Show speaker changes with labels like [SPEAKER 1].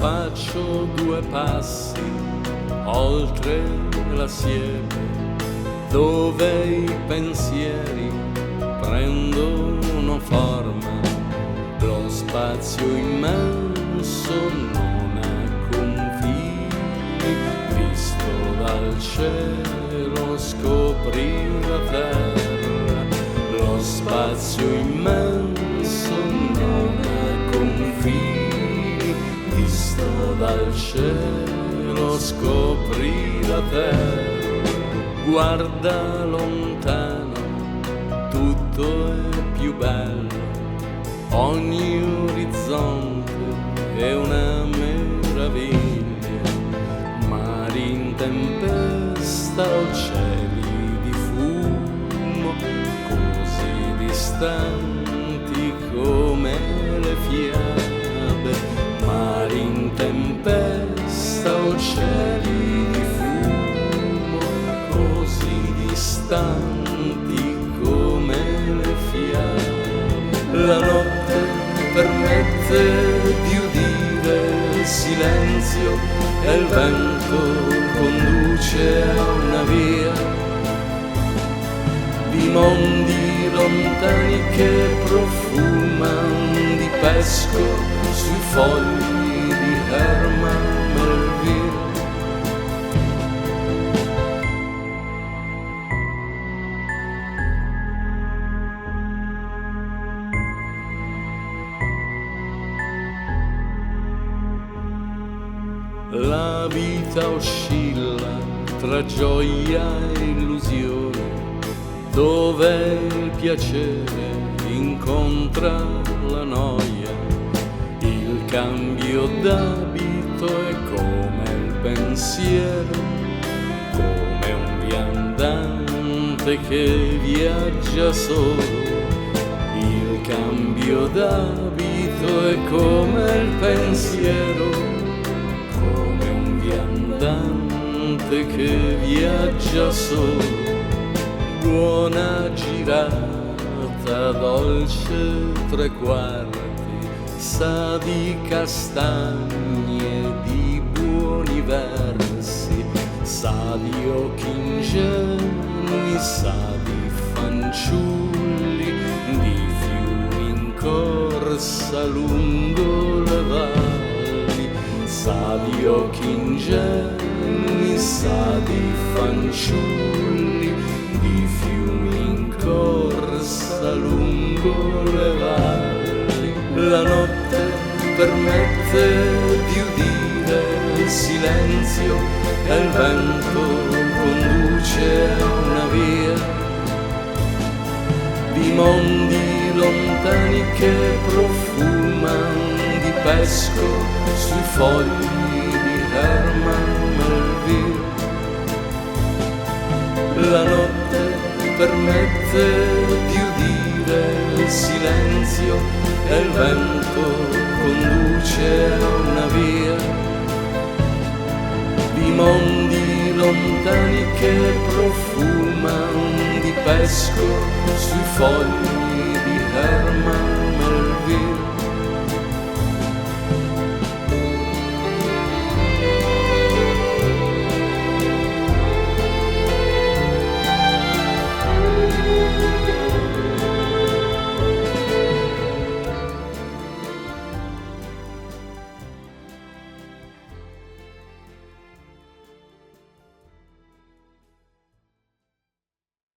[SPEAKER 1] faccio due passi oltre la siepe, dove i pensieri prendono forma. Lo spazio immenso non ha confini, visto dal cielo scopri la terra. Lo spazio immenso non ha confini, visto dal cielo scopri la terra. Guarda lontano, tutto è più bello, ogni orizzonte è una meraviglia. Mari in tempesta o cieli di fumo, così distanti come le fiabe. Mari in tempesta o cieli di fumo, così distanti come le fiabe. La notte permette di udire il silenzio e il vento conduce a una via di mondi lontani che profuman di pesco sui fogli di Herman Melville. La vita oscilla tra gioia e illusione, dove il piacere incontra la noia. Il cambio d'abito è come il pensiero, come un viandante che viaggia solo. Il cambio d'abito è come il pensiero, che viaggia solo. Buona girata, dolce tre quarti, sa di castagne, di buoni versi, sa di occhi ingenui, sa di fanciulli, di fiumi in corsa lungo le valli, sa di occhi ingenui, sa di fanciulli, di fiumi in corsa lungo le valli. La notte permette di udire il silenzio e il vento conduce a una via di mondi lontani che profuman di pesco sui fogli di Herman Melville. La notte permette di udire il silenzio e il vento conduce a una via di mondi lontani che profuman di pesco sui fogli di Herman